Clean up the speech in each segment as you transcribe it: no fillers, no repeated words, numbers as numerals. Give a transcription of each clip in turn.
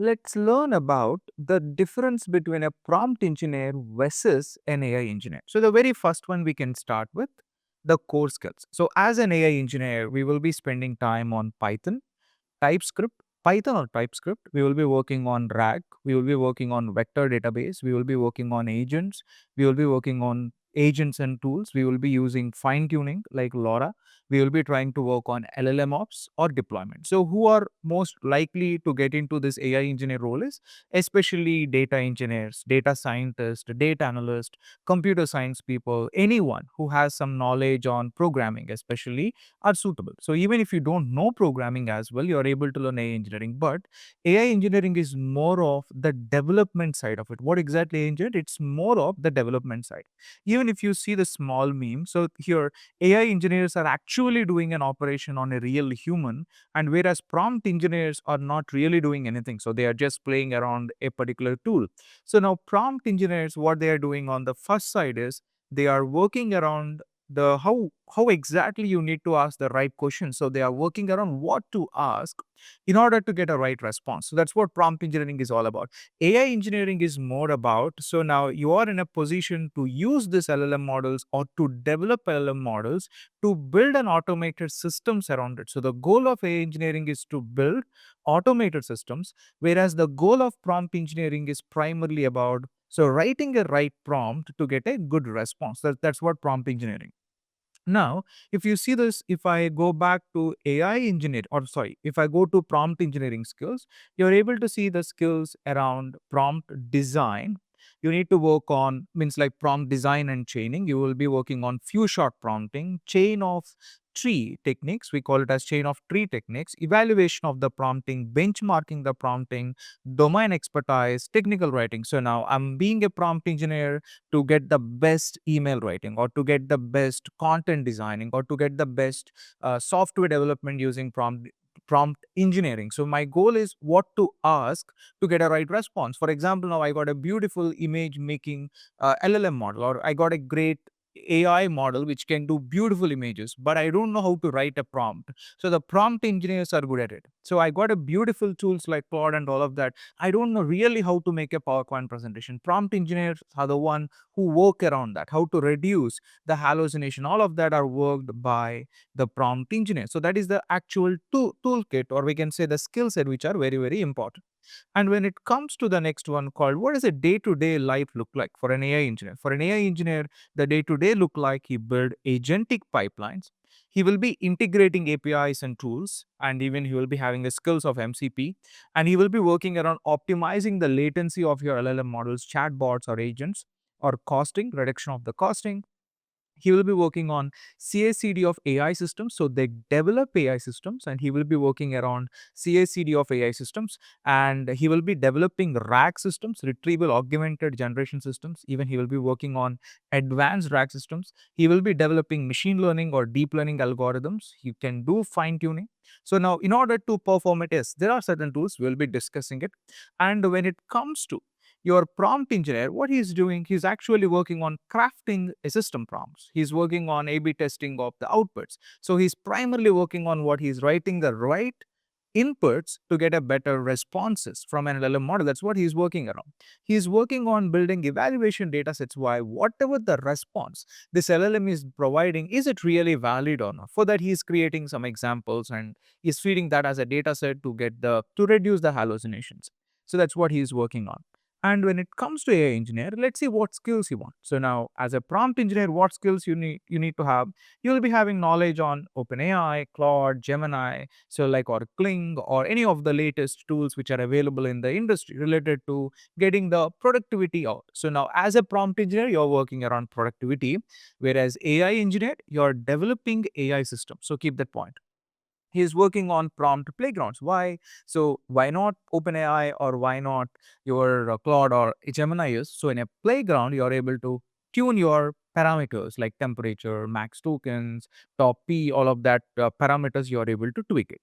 Let's learn about the difference between a prompt engineer versus an AI engineer. So, the very first one we can start with the core skills. So, as an AI engineer, we will be spending time on TypeScript, Python or TypeScript. We will be working on RAG. We will be working on vector database. We will be working on agents. We will be working on agents and tools. We will be using fine tuning like LoRa. We will be trying to work on LLM ops or deployment. So, who are most likely to get into this AI engineer role is especially data engineers, data scientists, data analysts, computer science people, anyone who has some knowledge on programming, especially are suitable. So even if you don't know programming as well, you're able to learn AI engineering. But AI engineering is more of the development side of it. What exactly AI engineering? It's more of the development side. Even if you see the small meme, so here AI engineers are actually doing an operation on a real human, and whereas prompt engineers are not really doing anything. So they are just playing around a particular tool. So now prompt engineers, what they are doing on the first side is they are working around the how exactly you need to ask the right question. So they are working around what to ask in order to get a right response. So that's what prompt engineering is all about. AI engineering is more about, so now you are in a position to use this LLM models or to develop LLM models to build an automated systems around it. So the goal of AI engineering is to build automated systems, whereas the goal of prompt engineering is primarily about so writing a right prompt to get a good response. That's what prompt engineering. Now, if you see this, if I go back to AI engineer, or sorry, if I go to prompt engineering skills, you're able to see the skills around prompt design. You need to work on, means like prompt design and chaining. You will be working on few shot prompting, chain of tree techniques. We call it as chain of tree techniques, evaluation of the prompting, benchmarking the prompting, domain expertise, technical writing. So now I'm being a prompt engineer to get the best email writing or to get the best content designing or to get the best software development using prompt engineering. So my goal is what to ask to get a right response. For example, now I got a beautiful image making LLM model, or I got a great AI model which can do beautiful images, but I don't know how to write a prompt. So the prompt engineers are good at it. So I got a beautiful tools like Claude and all of that. I don't know really how to make a PowerPoint presentation. Prompt engineers are the one who work around that, how to reduce the hallucination. All of that are worked by the prompt engineer. So that is the actual toolkit, or we can say the skill set, which are very, very important. And when it comes to the next one called what does a day-to-day life look like for an AI engineer? For an AI engineer, the day-to-day look like he build agentic pipelines. He will be integrating APIs and tools, and even he will be having the skills of MCP, and he will be working around optimizing the latency of your LLM models, chatbots or agents, or costing, reduction of the costing. He will be working on CI/CD of AI systems. So they develop AI systems, and he will be working around CI/CD of AI systems, and he will be developing RAG systems, retrieval augmented generation systems. Even he will be working on advanced RAG systems. He will be developing machine learning or deep learning algorithms. He can do fine tuning. So now, in order to perform it, yes, there are certain tools. We'll be discussing it. And when it comes to your prompt engineer, what he's doing, he's actually working on crafting a system prompts. He's working on A/B testing of the outputs. So he's primarily working on what he's writing the right inputs to get a better responses from an LLM model. That's what he's working around. He's working on building evaluation data sets. Why? Whatever the response this LLM is providing, is it really valid or not? For that, he's creating some examples and he's feeding that as a data set to get to reduce the hallucinations. So that's what he's working on. And when it comes to AI engineer, let's see what skills you want. So now, as a prompt engineer, what skills you need to have? You'll be having knowledge on OpenAI, Claude, Gemini, so like or Kling or any of the latest tools which are available in the industry related to getting the productivity out. So now, as a prompt engineer, you're working around productivity, whereas AI engineer, you're developing AI systems. So keep that point. He is working on prompt playgrounds. Why? So why not OpenAI, or why not your Claude or Gemini is? So in a playground, you're able to tune your parameters like temperature, max tokens, top P, all of that parameters, you're able to tweak it.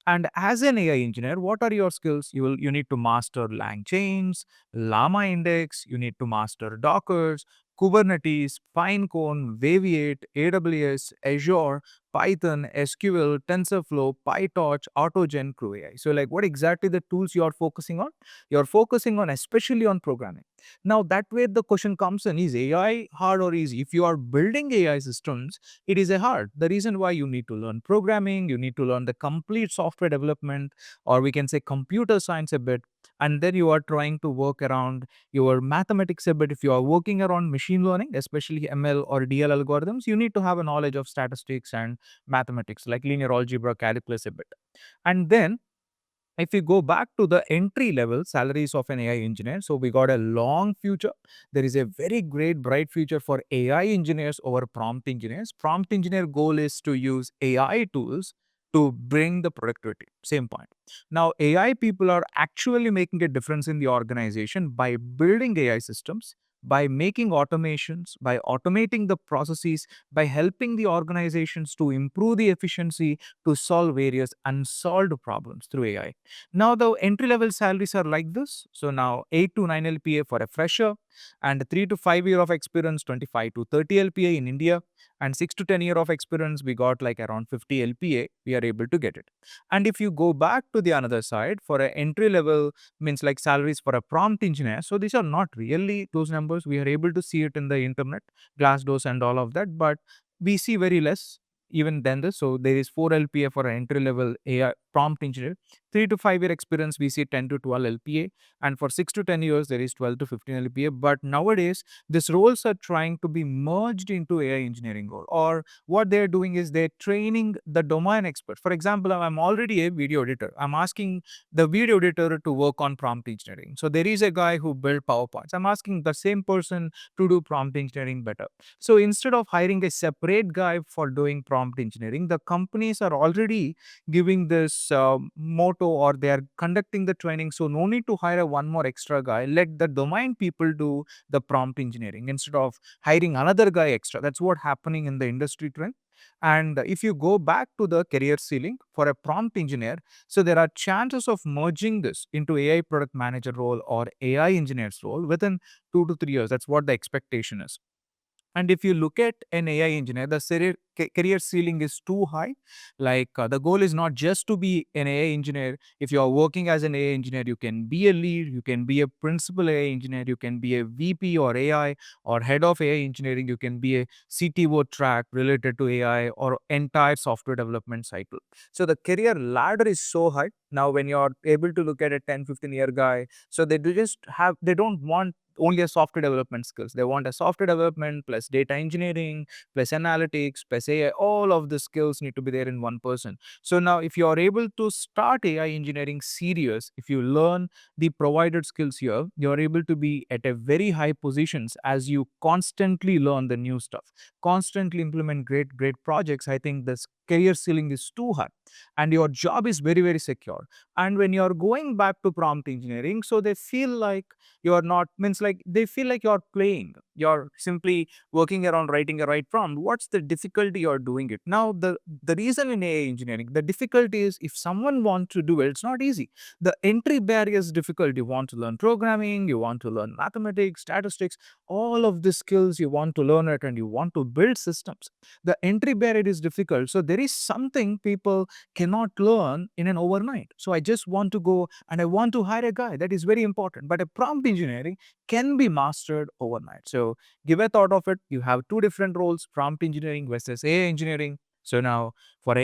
And as an AI engineer, what are your skills? You need to master lang chains, llama index, you need to master dockers, Kubernetes, Pinecone, Waviate, AWS, Azure, Python, SQL, TensorFlow, PyTorch, AutoGen, Crew AI. So like what exactly the tools you are focusing on? You're focusing on especially on programming. Now that way the question comes in, is AI hard or easy? If you are building AI systems, it is a hard. The reason why you need to learn programming, you need to learn the complete software development, or we can say computer science a bit, and then you are trying to work around your mathematics a bit. If you are working around machine learning, especially ML or DL algorithms, you need to have a knowledge of statistics and mathematics like linear algebra, calculus a bit. And then if you go back to the entry level salaries of an AI engineer, so we got a long future. There is a very great bright future for AI engineers over prompt engineers. Prompt engineer goal is to use AI tools to bring the productivity. Same point. Now, AI people are actually making a difference in the organization by building AI systems, by making automations, by automating the processes, by helping the organizations to improve the efficiency, to solve various unsolved problems through AI. Now the entry level salaries are like this. So now 8 to 9 LPA for a fresher, and 3 to 5 year of experience 25 to 30 LPA in India, and 6 to 10 year of experience we got like around 50 LPA, we are able to get it. And if you go back to the another side for a entry level, means like salaries for a prompt engineer, so these are not really those numbers. We are able to see it in the internet, Glassdoors and all of that, but we see very less even than this. So there is 4 LPA for an entry level AI prompt engineer. 3 to 5 year experience, we see 10 to 12 LPA. And for 6 to 10 years, there is 12 to 15 LPA. But nowadays, these roles are trying to be merged into AI engineering role. Or what they're doing is they're training the domain expert. For example, I'm already a video editor. I'm asking the video editor to work on prompt engineering. So there is a guy who built PowerPoints. I'm asking the same person to do prompt engineering better. So instead of hiring a separate guy for doing prompt engineering, the companies are already giving this motto, or they are conducting the training. So no need to hire a one more extra guy. Let the domain people do the prompt engineering instead of hiring another guy extra. That's what happening in the industry trend. And if you go back to the career ceiling for a prompt engineer, so there are chances of merging this into AI product manager role or AI engineer's role within 2 to 3 years. That's what the expectation is. And if you look at an AI engineer, the career ceiling is too high. Like the goal is not just to be an AI engineer. If you are working as an AI engineer, you can be a lead, you can be a principal AI engineer, you can be a VP or AI or head of AI engineering, you can be a CTO track related to AI or entire software development cycle. So the career ladder is so high. Now, when you're able to look at a 10, 15-year guy, so they don't want only a software development skills. They want a software development plus data engineering plus analytics plus AI. All of the skills need to be there in one person. So now if you are able to start AI engineering serious, if you learn the provided skills here, you're able to be at a very high positions as you constantly learn the new stuff, constantly implement great projects. I think this career ceiling is too high and your job is very, very secure. And when you're going back to prompt engineering, so they feel like you're not, means like they feel like you're playing, you're simply working around writing a right prompt. What's the difficulty you're doing it? Now the reason in AI engineering, the difficulty is if someone wants to do it, it's not easy. The entry barrier is difficult. You want to learn programming, you want to learn mathematics, statistics, all of the skills you want to learn it, and you want to build systems. The entry barrier is difficult. So there is something people cannot learn in an overnight. So I just want to go and I want to hire a guy. That is very important. But a prompt engineering can be mastered overnight. So give a thought of it. You have two different roles, prompt engineering versus AI engineering. So now for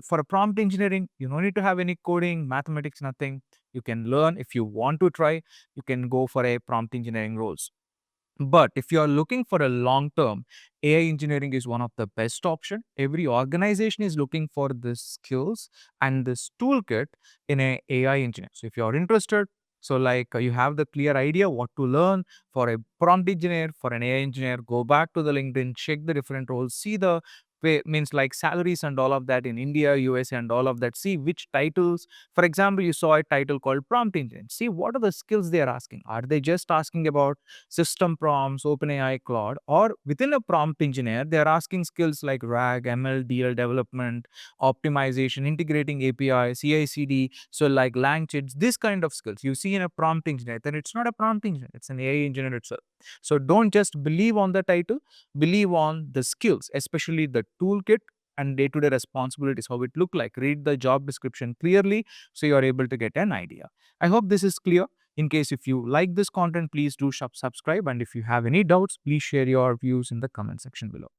for a prompt engineering, you don't need to have any coding, mathematics, nothing. You can learn. If you want to try, you can go for a prompt engineering roles. But if you are looking for a long term, AI engineering is one of the best option. Every organization is looking for the skills and this toolkit in a AI engineer. So if you are interested, so like you have the clear idea what to learn for a prompt engineer, for an AI engineer, go back to the LinkedIn, check the different roles, see the means like salaries and all of that in India, USA, and all of that. See which titles. For example, you saw a title called prompt engineer. See what are the skills they are asking. Are they just asking about system prompts, OpenAI, Claude, or within a prompt engineer, they are asking skills like RAG, ML, DL development, optimization, integrating API, CI/CD, so like LangChats, this kind of skills you see in a prompt engineer. Then it's not a prompt engineer; it's an AI engineer itself. So don't just believe on the title, believe on the skills, especially the toolkit and day-to-day responsibilities, how it look like. Read the job description clearly so you're able to get an idea. I hope this is clear. In case if you like this content, please do subscribe, and if you have any doubts, please share your views in the comment section below.